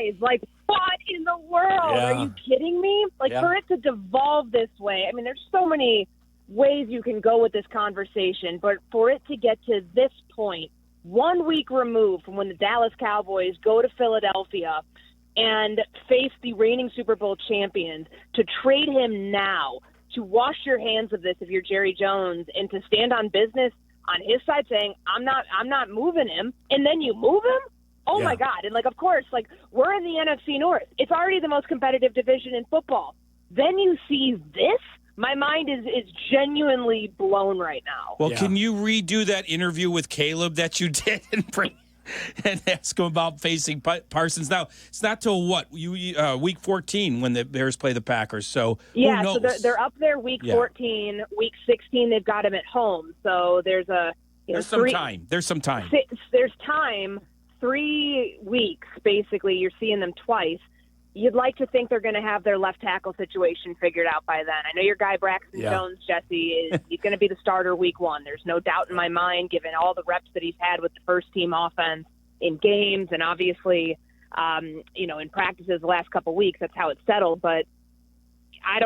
eyes. Like, what in the world? Yeah. Are you kidding me? Like, for it to devolve this way, I mean, there's so many ways you can go with this conversation, but for it to get to this point, 1 week removed from when the Dallas Cowboys go to Philadelphia and face the reigning Super Bowl champions, to trade him now, to wash your hands of this if you're Jerry Jones, and to stand on business on his side saying, I'm not moving him, and then you move him? Oh, my God. And, like, of course, like, we're in the NFC North. It's already the most competitive division in football. Then you see this? My mind is genuinely blown right now. Well, can you redo that interview with Caleb that you did and ask him about facing Parsons? Now, it's not till what? Week 14 when the Bears play the Packers. So, who knows? So they're up there week 14. Week 16, they've got him at home. So there's some time. There's some time. There's time. 3 weeks, basically. You're seeing them twice. You'd like to think they're going to have their left tackle situation figured out by then. I know your guy Braxton Jones, Jesse, he's going to be the starter week 1. There's no doubt in my mind, given all the reps that he's had with the first-team offense in games and obviously, in practices the last couple weeks. That's how it's settled. But I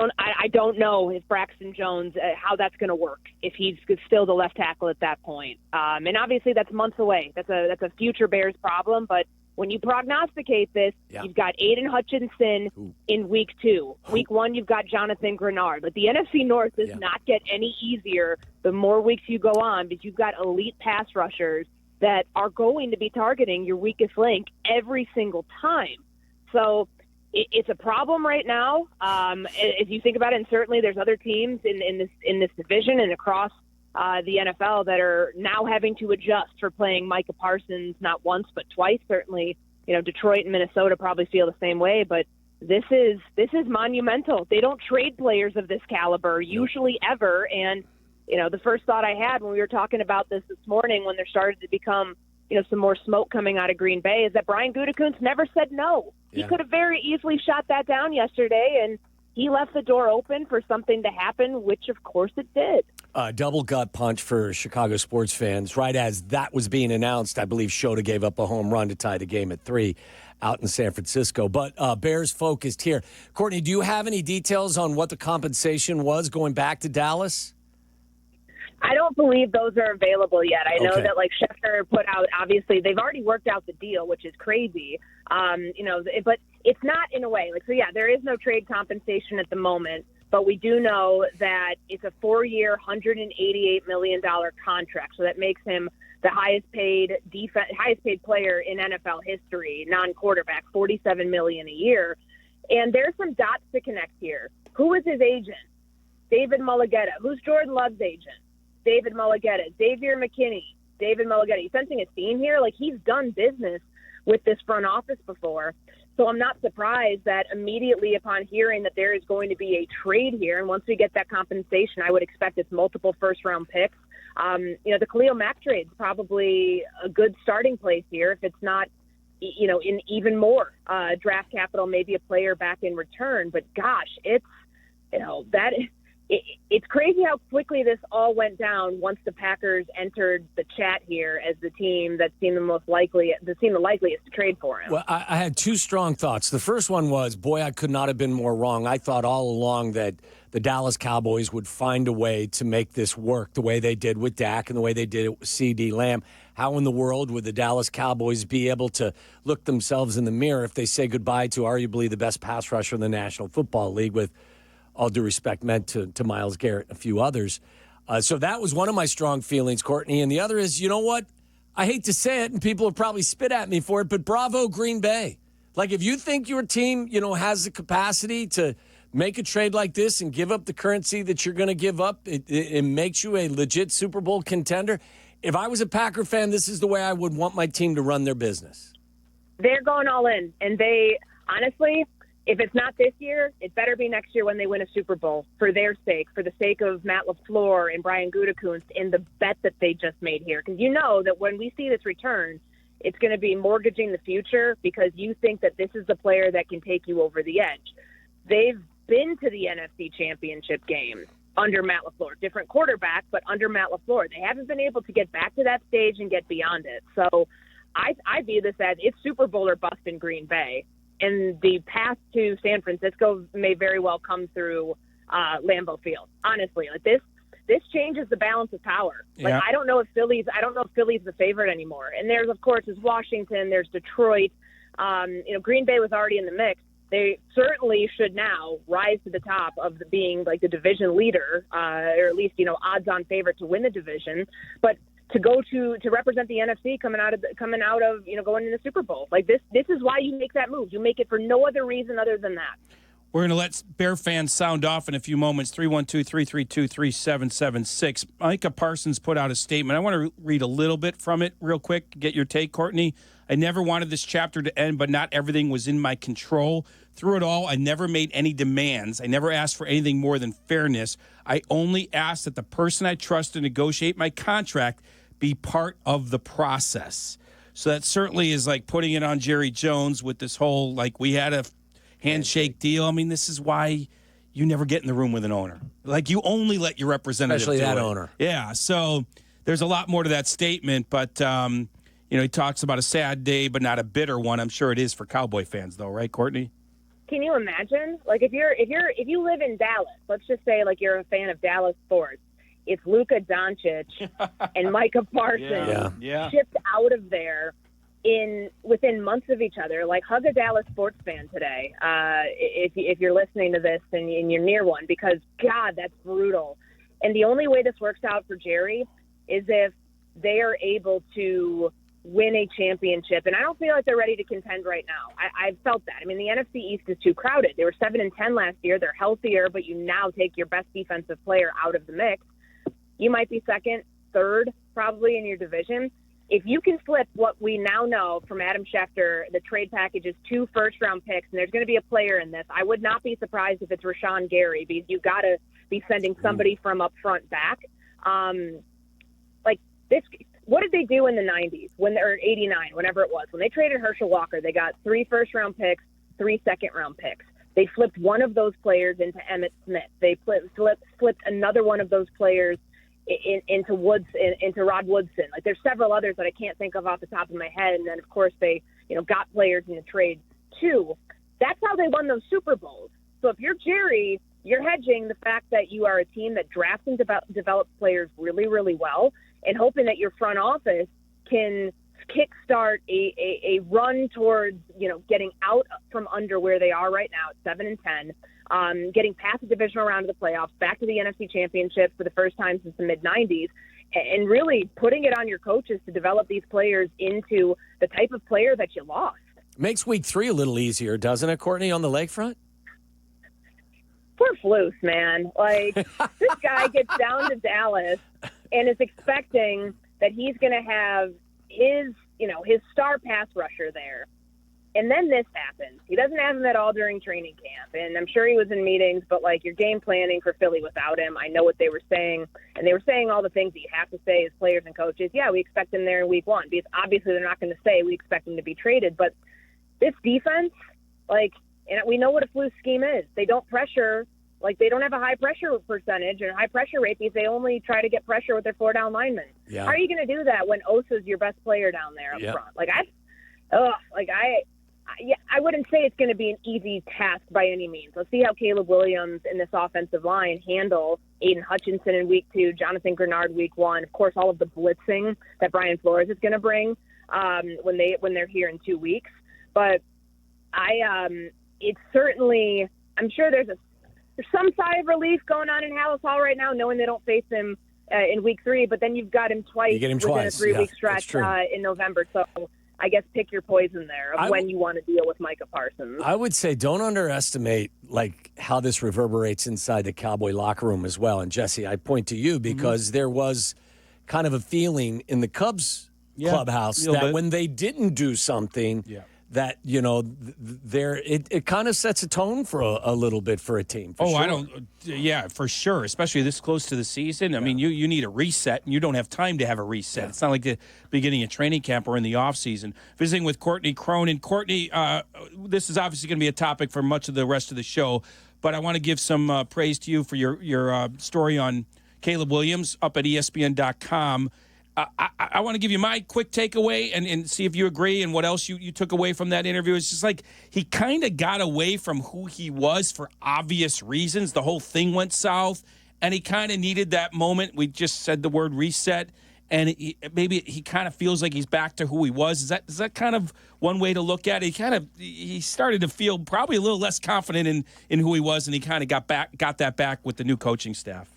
don't know if Braxton Jones, how that's going to work, if he's still the left tackle at that point. And obviously that's months away. That's a future Bears problem, but when you prognosticate this, you've got Aiden Hutchinson in week 2. Week 1, you've got Jonathan Grenard. But the NFC North does not get any easier the more weeks you go on, because you've got elite pass rushers that are going to be targeting your weakest link every single time. So it's a problem right now. If you think about it, and certainly there's other teams in this division and across the NFL that are now having to adjust for playing Micah Parsons not once but twice. Certainly, Detroit and Minnesota probably feel the same way, but this is monumental. They don't trade players of this caliber usually ever. And, the first thought I had when we were talking about this morning, when there started to become, some more smoke coming out of Green Bay, is that Brian Gutekunst never said no. He could have very easily shot that down yesterday, and he left the door open for something to happen, which of course it did. Double gut punch for Chicago sports fans. Right as that was being announced, I believe Shota gave up a home run to tie the game at 3 out in San Francisco. But Bears focused here. Courtney, do you have any details on what the compensation was going back to Dallas? I don't believe those are available yet. I know that Schefter put out, obviously they've already worked out the deal, which is crazy. But it's not in a way. There is no trade compensation at the moment. But we do know that it's a 4-year, $188 million contract. So that makes him the highest paid player in NFL history, non-quarterback, $47 million a year. And there's some dots to connect here. Who is his agent? David Mulligetta. Who's Jordan Love's agent? David Mulligetta. Xavier McKinney. David Mulligetta. You sensing a theme here? He's done business with this front office before. So I'm not surprised that immediately upon hearing that there is going to be a trade here, and once we get that compensation, I would expect it's multiple first-round picks. The Khalil Mack trade is probably a good starting place here. If it's not, in even more draft capital, maybe a player back in return. But gosh, it's it's crazy how quickly this all went down once the Packers entered the chat here as the team that seemed the likeliest to trade for him. Well, I had 2 strong thoughts. The first one was, boy, I could not have been more wrong. I thought all along that the Dallas Cowboys would find a way to make this work the way they did with Dak and the way they did it with CeeDee Lamb. How in the world would the Dallas Cowboys be able to look themselves in the mirror if they say goodbye to arguably the best pass rusher in the National Football League, with all due respect meant to Myles Garrett and a few others. So that was one of my strong feelings, Courtney. And the other is, you know what? I hate to say it, and people will probably spit at me for it, but bravo, Green Bay. If you think your team, has the capacity to make a trade like this and give up the currency that you're going to give up, it makes you a legit Super Bowl contender. If I was a Packer fan, this is the way I would want my team to run their business. They're going all in, and they, honestly, if it's not this year, it better be next year when they win a Super Bowl, for their sake, for the sake of Matt LaFleur and Brian Gutekunst and the bet that they just made here. Because you know that when we see this return, it's going to be mortgaging the future because you think that this is the player that can take you over the edge. They've been to the NFC Championship game under Matt LaFleur. Different quarterback, but under Matt LaFleur. They haven't been able to get back to that stage and get beyond it. So I view this as it's Super Bowl or bust in Green Bay. and the path to San Francisco may very well come through Lambeau Field. Honestly, like this changes the balance of power. Like I don't know if Philly's the favorite anymore. And there's, of course, is Washington, there's Detroit. Green Bay was already in the mix. They certainly should now rise to the top of being like the division leader, or at least, odds-on favorite to win the division. But to go to represent the NFC coming out of going in the Super Bowl, like this is why you make that move. You make it for no other reason other than that. We're going to let Bear fans sound off in a few moments. 312-332-3776. Micah Parsons put out a statement. I want to read a little bit from it real quick. Get your take, Courtney. I never wanted this chapter to end, but not everything was in my control. Through it all, I never made any demands. I never asked for anything more than fairness. I only asked that the person I trust to negotiate my contract be part of the process. So that certainly is like putting it on Jerry Jones with this whole, like, we had a handshake deal. I mean, this is why you never get in the room with an owner. Like, you only let your representative especially do that it. owner. Yeah, so there's a lot more to that statement, but he talks about a sad day, but not a bitter one. I'm sure it is for Cowboy fans, though, right, Courtney? Can you imagine? Like, if you live in Dallas, let's just say like you're a fan of Dallas sports. It's Luka Doncic and Micah Parsons shipped out of there within months of each other. Like, hug a Dallas sports fan today, if you're listening to this and you're near one, because God, that's brutal. And the only way this works out for Jerry is if they are able to win a championship. And I don't feel like they're ready to contend right now. I've felt that. I mean, the NFC East is too crowded. They were 7-10 last year. They're healthier, but you now take your best defensive player out of the mix. You might be second, third, probably in your division. If you can flip what we now know from Adam Schefter, the trade package is 2 first-round picks, and there's going to be a player in this. I would not be surprised if it's Rashawn Gary, because you got to be sending somebody from up front back. Like this, what did they do in the 90s or 89, whenever it was? When they traded Herschel Walker, they got 3 first-round picks, 3 second-round picks. They flipped one of those players into Emmitt Smith. They flipped another one of those players into Rod Woodson. Like, there's several others that I can't think of off the top of my head. And then, of course, they got players in the trade too. That's how they won those Super Bowls. So if you're Jerry, you're hedging the fact that you are a team that drafts and develops players really, really well, and hoping that your front office can kickstart a run towards getting out from under where they are right now at 7-10. Getting past the divisional round of the playoffs, back to the NFC Championship for the first time since the mid-'90s, and really putting it on your coaches to develop these players into the type of player that you lost. Makes week 3 a little easier, doesn't it, Courtney, on the lakefront? Poor Flus, man. Like, this guy gets down to Dallas and is expecting that he's going to have his star pass rusher there. And then this happens. He doesn't have him at all during training camp. And I'm sure he was in meetings, but, like, you're game planning for Philly without him. I know what they were saying. And they were saying all the things that you have to say as players and coaches. Yeah, we expect him there in week 1. Because obviously they're not going to say we expect him to be traded. But this defense, like, and we know what a Flus scheme is. They don't pressure. Like, they don't have a high pressure percentage or high pressure rate because they only try to get pressure with their 4-down linemen. Yeah. How are you going to do that when Osa's your best player down there up front? Like, I wouldn't say it's going to be an easy task by any means. Let's see how Caleb Williams and this offensive line handle Aiden Hutchinson in week 2, Jonathan Grenard week 1. Of course, all of the blitzing that Brian Flores is going to bring when they're here in 2 weeks. But it's certainly, I'm sure there's some sigh of relief going on in Hallis Hall right now, knowing they don't face him in week 3. But then you've got him twice within a 3-week stretch in November. So I guess pick your poison there of when you want to deal with Micah Parsons. I would say don't underestimate how this reverberates inside the Cowboy locker room as well. And Jesse, I point to you because there was kind of a feeling in the Cubs clubhouse that when they didn't do something, that it kind of sets a tone for a little bit for a team. For sure, especially this close to the season. I mean, you need a reset, and you don't have time to have a reset. It's not like the beginning of training camp or in the off season. Visiting with Courtney Cronin. Courtney, this is obviously going to be a topic for much of the rest of the show, but I want to give some praise to you for your story on Caleb Williams up at ESPN.com. I want to give you my quick takeaway and see if you agree and what else you took away from that interview. It's just like he kind of got away from who he was for obvious reasons. The whole thing went south, and he kind of needed that moment. We just said the word reset, and maybe he kind of feels like he's back to who he was. Is that kind of one way to look at it? He started to feel probably a little less confident in who he was, and he kind of got that back with the new coaching staff.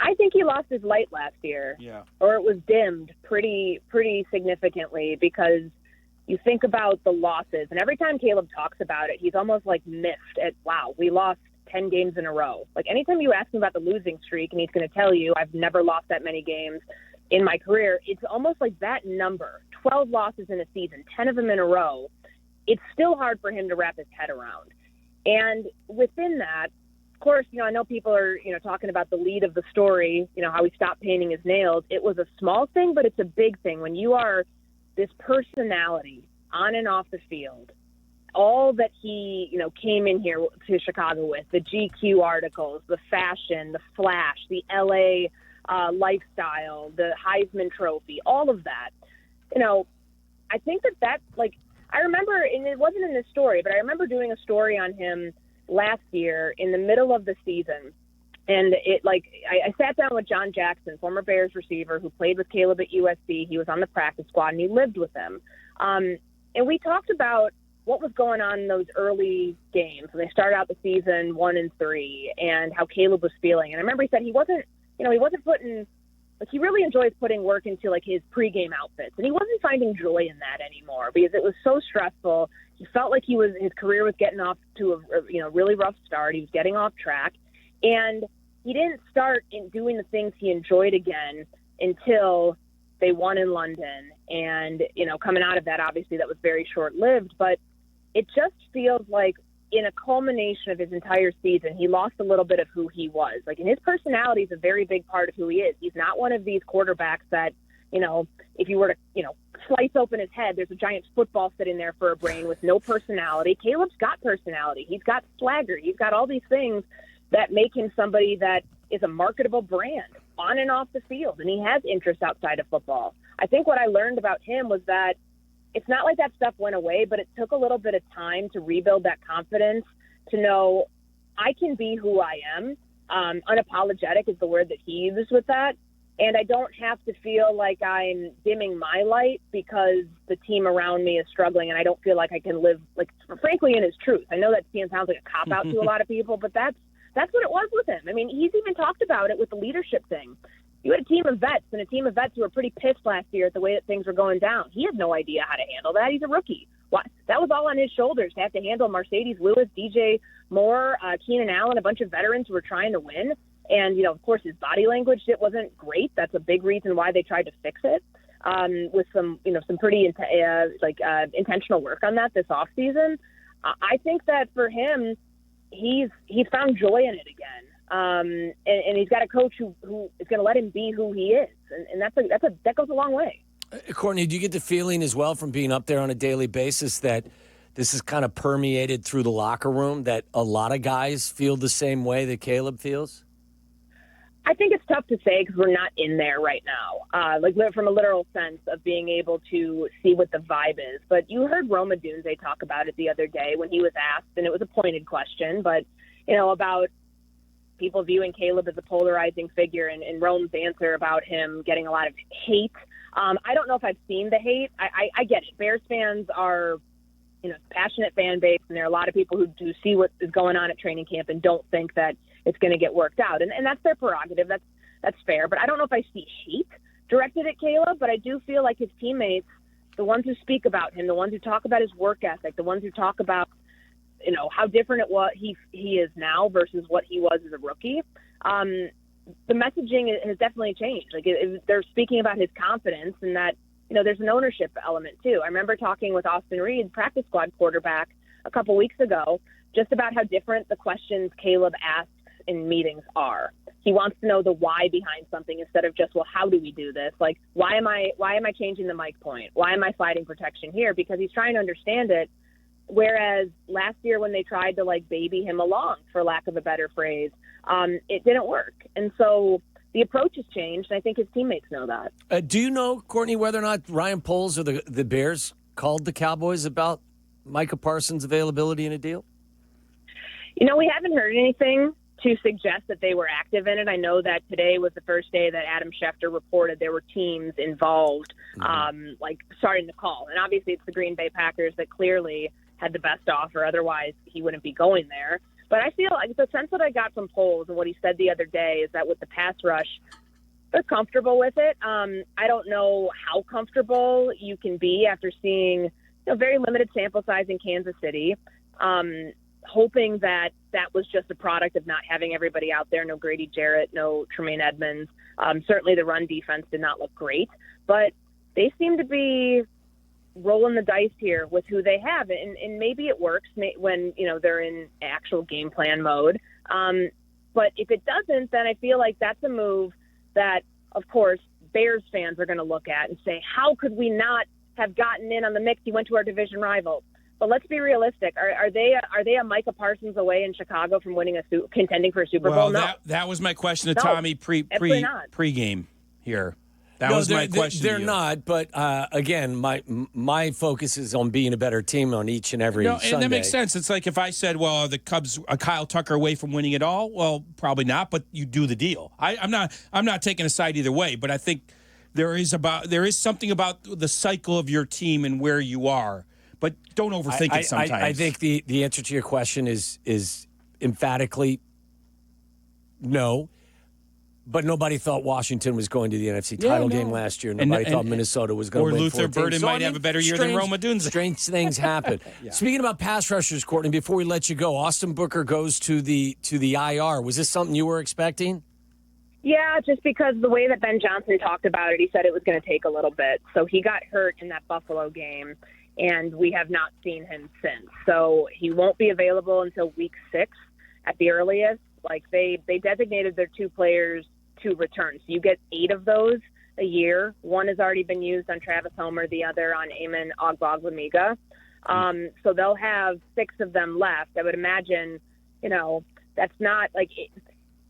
I think he lost his light last year, or it was dimmed pretty significantly, because you think about the losses, and every time Caleb talks about it, he's almost like miffed at, wow, we lost 10 games in a row. Like anytime you ask him about the losing streak, and he's going to tell you, I've never lost that many games in my career, it's almost like that number, 12 losses in a season, 10 of them in a row, it's still hard for him to wrap his head around. And within that, of course, I know people are, talking about the lead of the story, how he stopped painting his nails. It was a small thing, but it's a big thing. When you are this personality on and off the field, all that he, came in here to Chicago with, the GQ articles, the fashion, the flash, the LA lifestyle, the Heisman Trophy, all of that, I think that I remember, and it wasn't in this story, but I remember doing a story on him last year in the middle of the season. And I sat down with John Jackson, former Bears receiver who played with Caleb at USC. He was on the practice squad and he lived with him. And we talked about what was going on in those early games when they started out the season 1-3 and how Caleb was feeling. And I remember he said he wasn't putting, he really enjoys putting work into his pregame outfits. And he wasn't finding joy in that anymore because it was so stressful. He felt like his career was getting off to a really rough start. He was getting off track, and he didn't start in doing the things he enjoyed again until they won in London. And coming out of that, obviously that was very short-lived, but it just feels like in a culmination of his entire season, he lost a little bit of who he was. And his personality is a very big part of who he is. He's not one of these quarterbacks that, if you were to, slice open his head, there's a giant football sitting there for a brain with no personality. Caleb's got personality. He's got swagger. He's got all these things that make him somebody that is a marketable brand on and off the field. And he has interests outside of football. I think what I learned about him was that it's not like that stuff went away, but it took a little bit of time to rebuild that confidence, to know I can be who I am. Unapologetic is the word that he uses with that. And I don't have to feel like I'm dimming my light because the team around me is struggling and I don't feel like I can live, frankly, in his truth. I know that sounds like a cop-out to a lot of people, but that's what it was with him. I mean, he's even talked about it with the leadership thing. You had a team of vets and a team of vets who were pretty pissed last year at the way that things were going down. He had no idea how to handle that. He's a rookie. That was all on his shoulders to have to handle Mercedes Lewis, DJ Moore, Keenan Allen, a bunch of veterans who were trying to win. And, of course, his body language, it wasn't great. That's a big reason why they tried to fix it with some pretty intentional work on that this offseason. I think that for him, he's found joy in it again. And he's got a coach who is going to let him be who he is. And that goes a long way. Courtney, do you get the feeling as well from being up there on a daily basis that this is kind of permeated through the locker room, that a lot of guys feel the same way that Caleb feels? I think it's tough to say because we're not in there right now, from a literal sense of being able to see what the vibe is. But you heard Roma Dunze talk about it the other day when he was asked, and it was a pointed question, but, about people viewing Caleb as a polarizing figure, and Rome's answer about him getting a lot of hate. I don't know if I've seen the hate. I get it. Bears fans are, passionate fan base, and there are a lot of people who do see what is going on at training camp and don't think that it's going to get worked out. And that's their prerogative. That's fair. But I don't know if I see hate directed at Caleb, but I do feel like his teammates, the ones who speak about him, the ones who talk about his work ethic, the ones who talk about, how different he is now versus what he was as a rookie. The messaging has definitely changed. They're speaking about his confidence and that, there's an ownership element too. I remember talking with Austin Reed, practice squad quarterback, a couple weeks ago, just about how different the questions Caleb asks in meetings are. He wants to know the why behind something instead of just, well, how do we do this? Why am I changing the mic point? Why am I sliding protection here? Because he's trying to understand it. Whereas last year when they tried to, like, baby him along, for lack of a better phrase, it didn't work. And so, I think the approach has changed, and I think his teammates know that. Do you know, Courtney, whether or not Ryan Poles or the Bears called the Cowboys about Micah Parsons' availability in a deal? We haven't heard anything to suggest that they were active in it. I know that today was the first day that Adam Schefter reported there were teams involved, starting to call. And obviously it's the Green Bay Packers that clearly had the best offer. Otherwise, he wouldn't be going there. But I feel like the sense that I got from Poles and what he said the other day is that with the pass rush, they're comfortable with it. I don't know how comfortable you can be after seeing very limited sample size in Kansas City, hoping that was just a product of not having everybody out there, no Grady Jarrett, no Tremaine Edmonds. Certainly the run defense did not look great, but they seem to be rolling the dice here with who they have, and maybe it works when they're in actual game plan mode. But if it doesn't, then I feel like that's a move that, of course, Bears fans are going to look at and say, how could we not have gotten in on the mix? He went to our division rival. But let's be realistic. Are they a Micah Parsons away in Chicago from contending for a Super Bowl? No. That was my question to Tommy pregame here. That was my question. They're not, but again, my focus is on being a better team on each and every Sunday. And that makes sense. It's like if I said, well, are the Cubs a Kyle Tucker away from winning it all? Well, probably not, but you do the deal. I'm not taking a side either way, but I think there is something about the cycle of your team and where you are. But don't overthink it sometimes. I think the answer to your question is emphatically no. But nobody thought Washington was going to the NFC title game last year. Nobody thought Minnesota was going to win 14. Or Luther Burden might have a better year than Roma Dunze. Strange things happen. Yeah. Speaking about pass rushers, Courtney, before we let you go, Austin Booker goes to the IR. Was this something you were expecting? Yeah, just because the way that Ben Johnson talked about it, he said it was going to take a little bit. So he got hurt in that Buffalo game, and we have not seen him since. So he won't be available until week 6 at the earliest. Like they designated their 2 players to return. So you get 8 of those a year. 1 has already been used on Travis Homer, the other on Eamon Ogbongbemiga. So they'll have 6 of them left. I would imagine, that's not like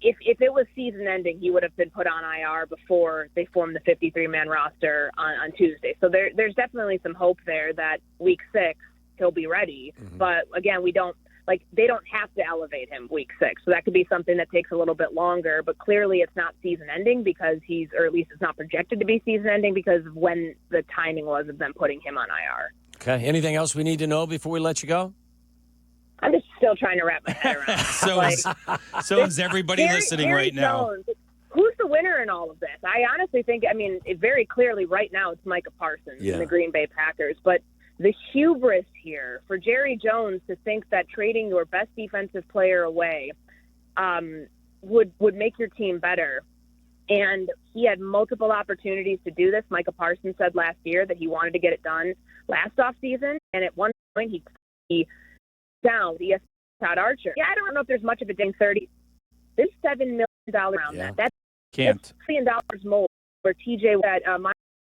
if it was season ending, he would have been put on IR before they formed the 53-man roster on Tuesday. So there's definitely some hope there that week 6 he'll be ready. Mm-hmm. But again, they don't have to elevate him week 6. So that could be something that takes a little bit longer, but clearly it's not season ending or at least it's not projected to be season ending because of when the timing was of them putting him on IR. Okay. Anything else we need to know before we let you go? I'm just still trying to wrap my head around. So is everybody listening right now. Jones, who's the winner in all of this? I honestly think, it very clearly right now it's Micah Parsons in the Green Bay Packers, but the hubris here for Jerry Jones to think that trading your best defensive player away would make your team better. And he had multiple opportunities to do this. Micah Parsons said last year that he wanted to get it done last offseason. And at one point he down ESPN Todd Archer. Yeah, I don't know if there's much of a ding 30. There's $7 million around that. That's $1 million more for TJ at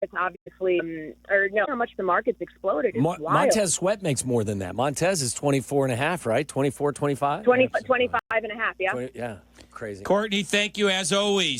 it's obviously, how much the market's exploded. It's Montez Sweat makes more than that. Montez is 24.5, right? 24, 25? 25.5, yeah. 20, yeah, crazy. Courtney, thank you as always.